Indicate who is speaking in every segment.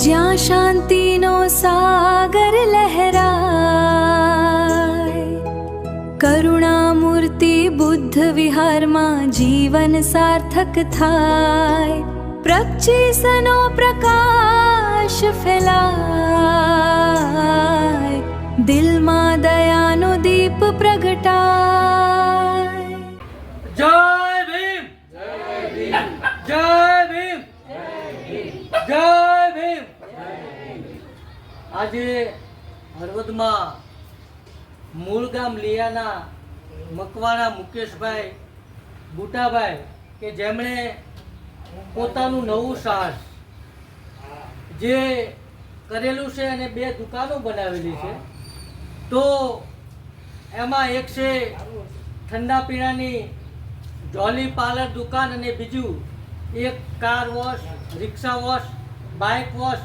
Speaker 1: જ્યાં શાંતિનો સાગર લહેરાય, કરુણામૂર્તિ બુદ્ધ વિહારમાં જીવન સાર્થક થાય, પ્રચ્છિસનો પ્રકાશ ફેલાય, દિલમાં દયાનો દીપ પ્રગટાય.
Speaker 2: જય ભીમ, જય ભીમ, જય ભીમ. આજે હળવદમાં મૂળ ગામ લીયાના મકવાણા મુકેશભાઈ બુટાભાઈ કે જેમણે પોતાનું નવું સાહસ જે કરેલું છે અને 2 દુકાનો બનાવેલી છે. તો એમાં એક છે ઠંડા પીણાની જોલી પાર્લર દુકાન અને બીજું એક કાર વોશ, રિક્ષા વોશ, બાઇક વોશ,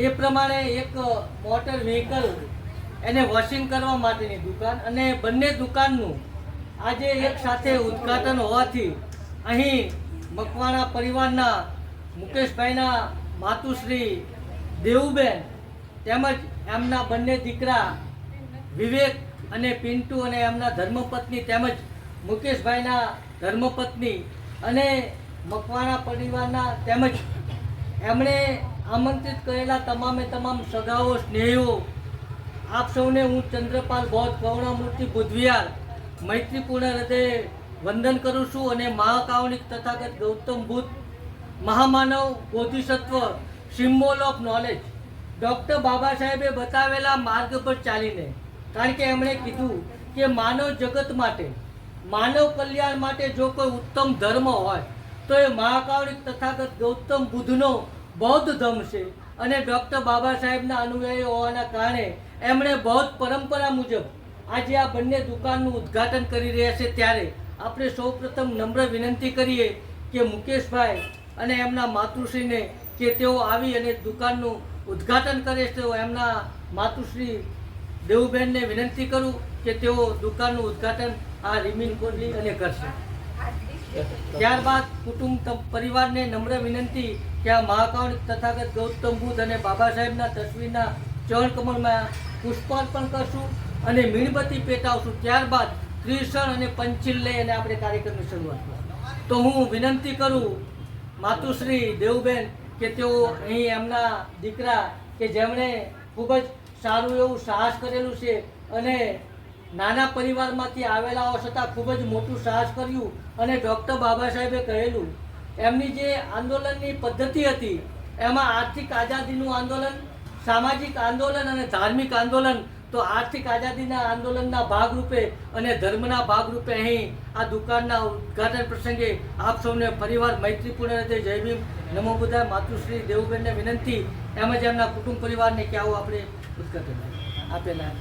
Speaker 2: એ પ્રમાણે એક મોટર વ્હીકલ એને વોશિંગ કરવા માટેની દુકાન. અને બંને દુકાનનું આજે એક સાથે ઉદ્ઘાટન હોવાથી અહીં મકવાણા પરિવારના મુકેશભાઈના માતુશ્રી દેવુબેન તેમજ એમના બંને દીકરા વિવેક અને પિન્ટુ અને એમના ધર્મપત્ની તેમજ મુકેશભાઈના ધર્મપત્ની અને મકવાણા પરિવારના તેમજ એમણે આમંત્રિત કરેલા તમામ સગાઓ સ્નેહીઓ, આપ સૌને હું ચંદ્રપાલ બૌદ્ધ કરુણામૂર્તિ બુદ્ધવિહાર મૈત્રીપૂર્ણ હૃદયે વંદન કરું છું. અને મહાકારુણિક તથાગત ગૌતમ બુદ્ધ મહામાનવ બોધિસત્વ સિમ્બોલ ઓફ નોલેજ ડૉક્ટર બાબા સાહેબે બતાવેલા માર્ગ પર ચાલીને, કારણ કે એમણે કીધું કે માનવ જગત માટે, માનવ કલ્યાણ માટે જો કોઈ ઉત્તમ ધર્મ હોય તો એ મહાકારુણિક તથાગત ગૌતમ બુદ્ધનો બૌદ્ધ ધર્મ છે. અને ડૉક્ટર બાબા સાહેબના અનુયાયી હોવાના કારણે એમણે બૌદ્ધ પરંપરા મુજબ આજે આ બંને દુકાનનું ઉદ્ઘાટન કરી રહ્યા છે. ત્યારે આપણે સૌપ્રથમ નમ્ર વિનંતી કરીએ કે મુકેશભાઈ અને એમના માતૃશ્રીને કે તેઓ આવી અને દુકાનનું ઉદ્ઘાટન કરે. તો એમના માતૃશ્રી દેવુબેનને વિનંતી કરું કે તેઓ દુકાનનું ઉદ્ઘાટન આ રીમીન કોડલી અને કરશે. ત્યારબાદ કુટુંબ પરિવારને નમ્ર વિનંતી કે આ મહાકારુણિક તથાગત ગૌતમ બુદ્ધ અને બાબા સાહેબના તસવીરના ચરણ કમળમાં પુષ્પાર્પણ કરશું અને મીણબત્તી પેટાવશું. ત્યારબાદ ત્રિશણ અને પંચીલ લઈ અને આપણે કાર્યક્રમની શરૂઆત કરીશું. તો હું વિનંતી કરું માતુશ્રી દેવુબેન કે તેઓ અહીં એમના દીકરા કે જેમણે ખૂબ જ સારું એવું સાહસ કરેલું છે અને નાના પરિવારમાંથી આવેલા હોવા છતાં ખૂબ જ મોટું સાહસ કર્યું. અને ડૉક્ટર બાબા સાહેબે કહેલું એમની જે આંદોલનની પદ્ધતિ હતી એમાં આર્થિક આઝાદીનું આંદોલન, સામાજિક આંદોલન અને ધાર્મિક આંદોલન. તો આર્થિક આઝાદીના આંદોલનના ભાગરૂપે અને ધર્મના ભાગરૂપે અહીં આ દુકાનના ઉદ્ઘાટન પ્રસંગે આપ સૌને ફરીવાર મૈત્રીપૂર્ણ રીતે જય ભીમ, નમો બુદ્ધાય. માતૃશ્રી દેવુબેનને વિનંતી એમજ એમના કુટુંબ પરિવારને કે આવો આપણે ઉદ્ઘાટન આપેલા.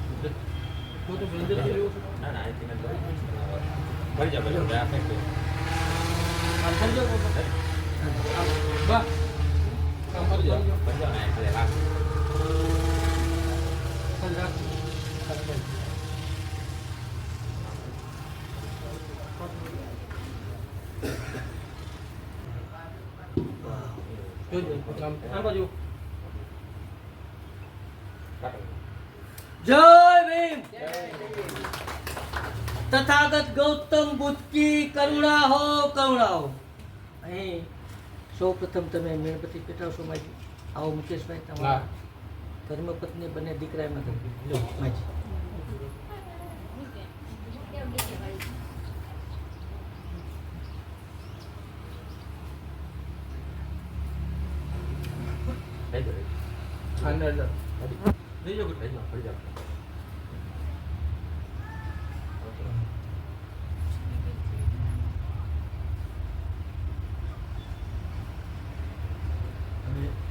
Speaker 2: જય ભીમ. તથાગત ગૌતમ બુદ્ધ કી કરુણા હો, કરુણા હો. અહીં સૌ પ્રથમ તમે મીણબત્તી પેટાવશો માજી. આવો મુકેશભાઈ, તમારા ધર્મપત્ની બંને દીકરા એમના માજી.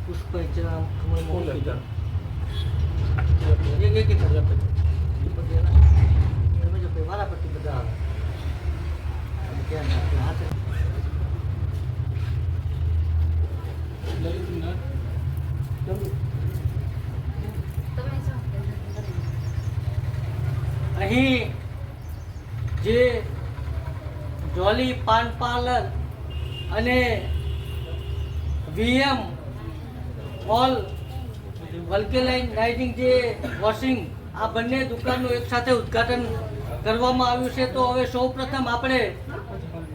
Speaker 2: પુષ્પાંજલિ વાલા પટ્ટી બધા હાથે અહીં જે જોલી પાન પાર્લર અને વીએમ ઓલ વલ્કેનાઇઝિંગ જે વોશિંગ આ બંને દુકાનનું એકસાથે ઉદ્ઘાટન કરવામાં આવ્યું છે. તો હવે સૌ પ્રથમ આપણે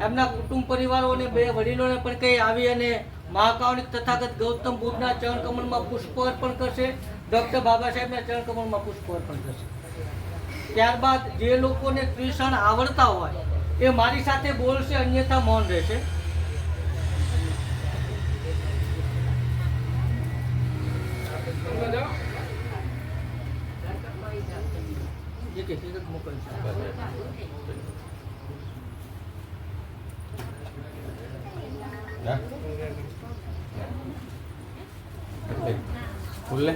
Speaker 2: એમના કુટુંબ પરિવારો અને બે વડીલોને પણ કંઈ આવી અને મહાકારુણિક તથાગત ગૌતમ બુદ્ધના ચરણ કમળમાં પુષ્પ અર્પણ કરશે, ડૉક્ટર બાબા સાહેબના ચરણ કમળમાં પુષ્પ અર્પણ કરશે. ત્યારબાદ જે લોકોને ત્રિશણ આવડતા હોય એ મારી સાથે બોલશે, અન્યથા મૌન રહેશે.
Speaker 3: ખુલ્લે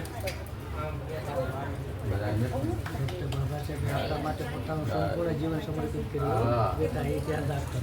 Speaker 2: માટે પોતાનું સંપૂર્ણ જીવન સમર્પિત કર્યું. બેટા એ ધ્યાન રાખતો.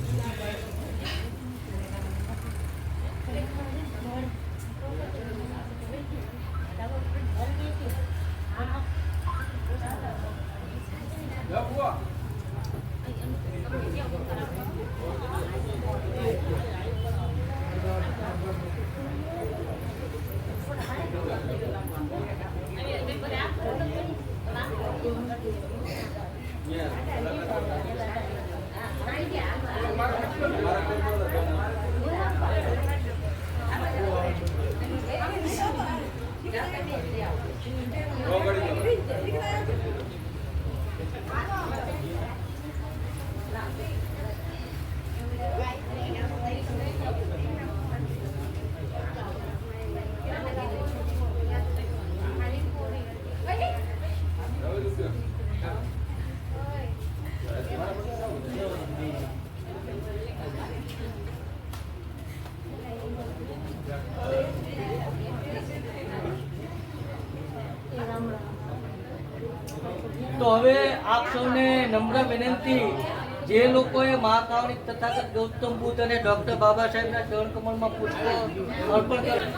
Speaker 2: તો હવે આપ સૌને નમ્ર વિનંતી, જે લોકોએ મહાકારુણિક તથાગત ગૌતમ બુદ્ધ અને ડૉક્ટર બાબા સાહેબના ચરણ કમળમાં પુષ્પ અર્પણ કરી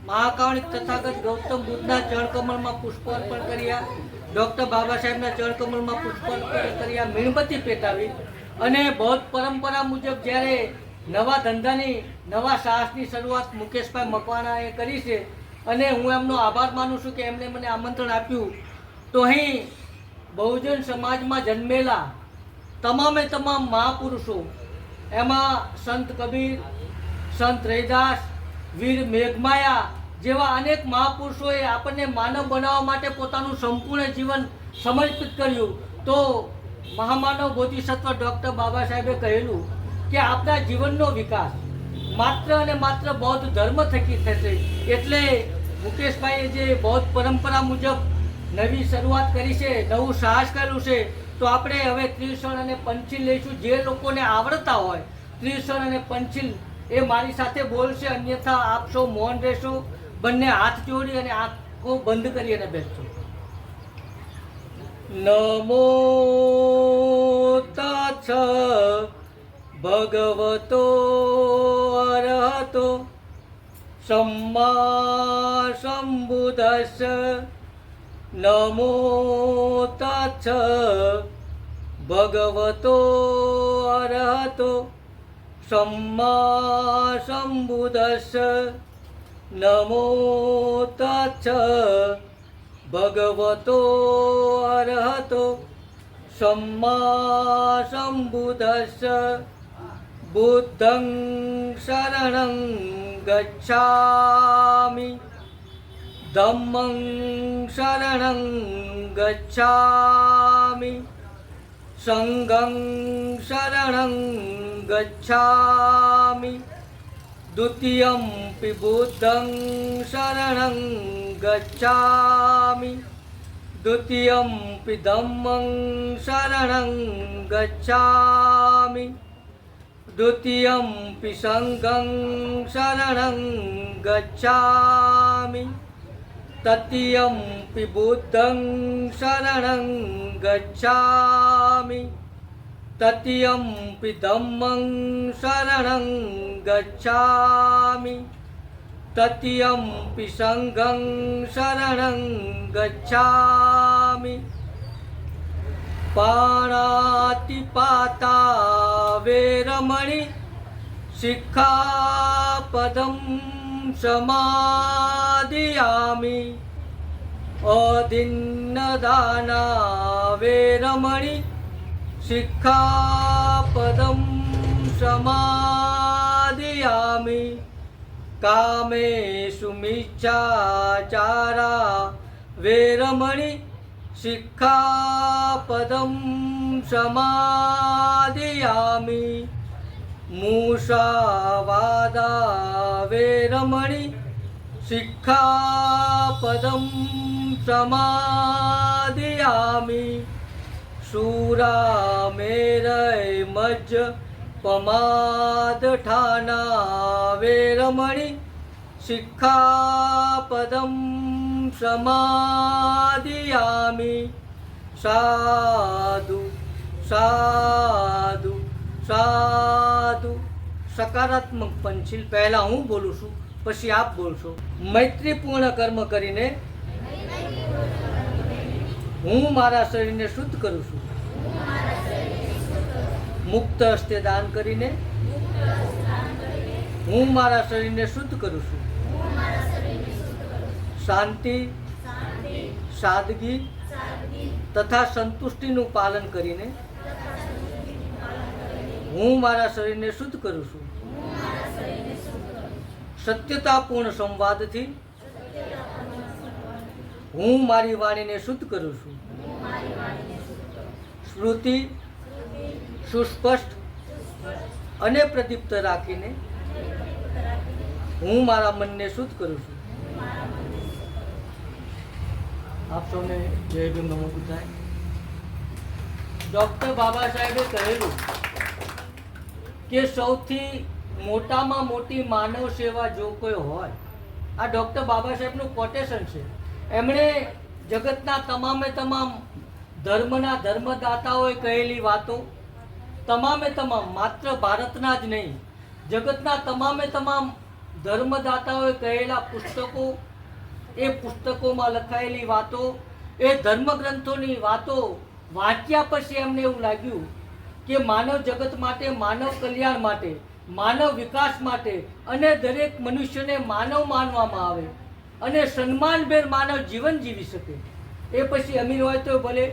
Speaker 2: મહાકારુણિક તથાગત ગૌતમ બુદ્ધના ચરણ કમળમાં પુષ્પ અર્પણ કર્યા, ડૉક્ટર બાબા સાહેબના ચરણ કમળમાં પુષ્પ અર્પણ કર્યા, મીણબત્તી પેટાવી અને બૌદ્ધ પરંપરા મુજબ જ્યારે નવા ધંધાની નવા સાહસની શરૂઆત મુકેશભાઈ મકવાણાએ કરી છે અને હું એમનો આભાર માનું છું કે એમણે મને આમંત્રણ આપ્યું. તો અહીં બહુજન સમાજમાં જન્મેલા તમામે તમામ મહાપુરુષો, એમાં સંત કબીર, સંત રૈદાસ, વીર મેઘમાયા જેવા અનેક મહાપુરુષોએ આપણને માનવ બનાવવા માટે પોતાનું સંપૂર્ણ જીવન સમર્પિત કર્યું. તો મહામાનવ બોધિસત્વ ડૉક્ટર બાબા સાહેબે કહેલું કે આપણા જીવનનો વિકાસ માત્ર અને માત્ર બૌદ્ધ ધર્મ થકી થશે. એટલે મુકેશભાઈએ જે બૌદ્ધ પરંપરા મુજબ નવી શરૂઆત કરી છે, નવું સાહસ કર્યું છે, તો આપણે હવે ત્રિશણ અને પંચીલ લઈશું. જે લોકોને આવડતા હોય ત્રિશણ અને પંચીલ એ મારી સાથે બોલશે, અન્યથા આપ સૌ મૌન રહેશો, બંને હાથ જોડી અને આંખો બંધ કરી અને બેસશો. નમો તચ્છ ભગવતો અરહતો સમ્મા સંબુદ્ધસ્સ. નમો તચ્છ ભગવતો અરહતો સમ્મા સંબુદ્ધસ્સ. નમો તચ્છ ભગવતો અરહતો સમ્મા સંબુદ્ધસ્સ. બુદ્ધં શરણં ગચ્છામિ, ધમ્મં શરણં ગચ્છામિ, સંઘં શરણં ગચ્છામિ દ્વિતીયમ્પિ બુદ્ધં શરણં ગચ્છામિ દ્વિતીયમ્પિ ધમ્મં શરણં ગચ્છામિ દ્વિતીયમ્પિ સંઘં શરણં ગચ્છામિ તૃતીયમ્પિ બુદ્ધં શરણં ગચ્છામિ તૃતીયમ્પિ ધમ્મં શરણં ગચ્છામિ તૃતીયમ્પિ સંઘં શરણં ગચ્છામિ પાણાતિપાતા વેરમણિ સિક્ખાપદં સમાદિયામિ અદિન્નદાના વેરમણિ સિક્ખાપદં સમાદિયામિ કામેષુ મિચ્છાચારા વેરમણિ સિક્ખાપદં સમાદિયામિ મૂષાવાદા વેરમણિ સિક્ખાપદં સમાદિયામિ શૂરામેરય મજ્જ પમાદઠાના વેરમણિ સિક્ખાપદં સમાદિયામિ સાધુ સાધુ સાધુ સકારાત્મક પંચીલ પહેલા હું બોલું છું પછી આપ બોલશો. મૈત્રીપૂર્ણ કર્મ કરીને હું મારા શરીરને શુદ્ધ કરું છું. મુક્ત હસ્તે દાન કરીને હું મારા શરીરને શુદ્ધ કરું છું. શાંતિ સાદગી તથા સંતુષ્ટિનું પાલન કરીને હું મારા શરીરને શુદ્ધ કરું છું. સત્યતાપૂર્ણ સંવાદથી હું મારી વાણીને શુદ્ધ કરું છું. સ્મૃતિ સુસ્પષ્ટ અને પ્રદીપ્ત રાખીને હું મારા મનને શુદ્ધ કરું છું. આપ સૌને જય ભીમ નમો બુદ્ધાય. ડૉક્ટર બાબા સાહેબે કહેલું કે સૌથી મોટામાં મોટી માનવ સેવા જો કોઈ હોય, આ ડૉક્ટર બાબા સાહેબનું કોટેશન છે. એમણે જગતના તમામે તમામ ધર્મના ધર્મદાતાઓએ કહેલી વાતો, તમામે તમામ માત્ર ભારતના જ નહીં જગતના તમામે તમામ ધર્મદાતાઓએ કહેલા પુસ્તકો, એ પુસ્તકોમાં લખાયેલી વાતો, એ ધર્મગ્રંથોની વાતો વાંચ્યા પછી એમને એવું લાગ્યું કે માનવ જગત માટે, માનવ કલ્યાણ માટે, માનવ વિકાસ માટે અને દરેક મનુષ્યને માનવ માનવામાં આવે અને સન્માનભેર માનવ જીવન જીવી શકે. એ પછી અમીર હોય તો ભલે,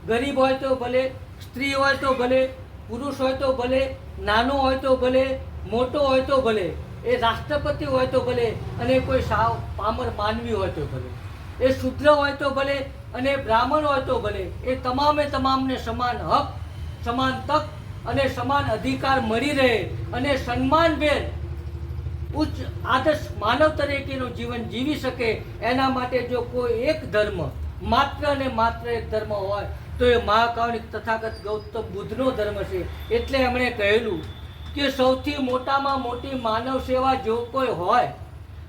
Speaker 2: ગરીબ હોય તો ભલે, સ્ત્રી હોય તો ભલે, પુરુષ હોય તો ભલે, નાનો હોય તો ભલે, મોટો હોય તો ભલે, એ રાષ્ટ્રપતિ હોય તો ભલે અને કોઈ સાવ પામર માનવી હોય તો ભલે, એ શુદ્ર હોય તો ભલે અને બ્રાહ્મણ હોય તો ભલે, એ તમામે તમામને સમાન હક, સમાન તક અને સમાન અધિકાર મળી રહે અને સન્માનભેર ઉચ્ચ આદર્શ માનવ તરીકેનું જીવન જીવી શકે, એના માટે જો કોઈ એક ધર્મ, માત્ર અને માત્ર એક ધર્મ હોય તો એ મહાકારુણિક તથાગત ગૌતમ બુદ્ધનો ધર્મ છે. એટલે એમણે કહેલું કે સૌથી મોટામાં મોટી માનવ સેવા જો કોઈ હોય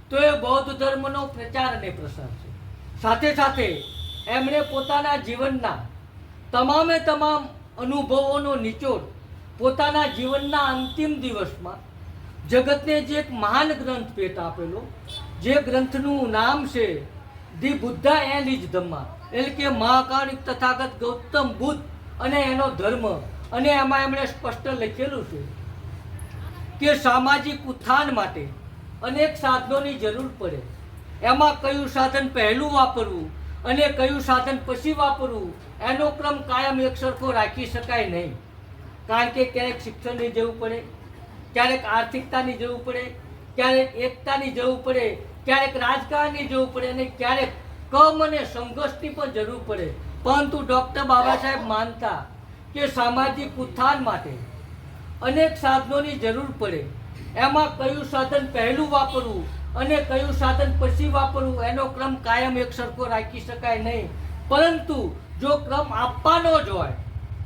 Speaker 2: તો એ બૌદ્ધ ધર્મનો પ્રચાર અને પ્રસાર છે. સાથે સાથે એમણે પોતાના જીવનના તમામે તમામ અનુભવોનો નિચોડ પોતાના જીવનના અંતિમ દિવસમાં જગતને જે એક મહાન ગ્રંથ ભેટ આપેલો, જે ગ્રંથનું નામ છે the Buddha and his Dhamma, એટલે કે મહાકારુણિક તથાગત ગૌતમ બુદ્ધ અને એનો ધર્મ. અને એમાં એમણે સ્પષ્ટ લખેલું છે કે સામાજિક ઉત્થાન માટે અનેક સાધનોની જરૂર પડે. એમાં કયું સાધન પહેલું વાપરવું અને કયું સાધન પછી વાપરવું એનો ક્રમ કાયમ એકસરખો રાખી શકાય નહીં. કારણ કે ક્યારેક શિક્ષણની જરૂર પડે, ક્યારેક આર્થિકતાની જરૂર પડે, ક્યારેક એકતાની જરૂર પડે, ક્યારેક રાજકારણની જરૂર પડે અને ક્યારેક કમ અને સંઘર્ષની પણ જરૂર પડે. પરંતુ ડૉક્ટર બાબા સાહેબ માનતા કે સામાજિક ઉત્થાન માટે અનેક સાધનોની જરૂર પડે. એમાં કયું સાધન પહેલું વાપરવું અને કયું સાધન પછી વાપરવું એનો ક્રમ કાયમ એક સરખો રાખી શકાય નહીં. પરંતુ જો ક્રમ આપવાનો જ હોય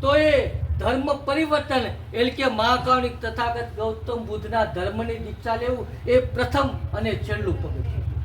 Speaker 2: તો એ ધર્મ પરિવર્તન એટલે કે મહાકારુણિક તથાગત ગૌતમ બુદ્ધના ધર્મની દીક્ષા લેવું એ પ્રથમ અને છેલ્લું પગથિયું.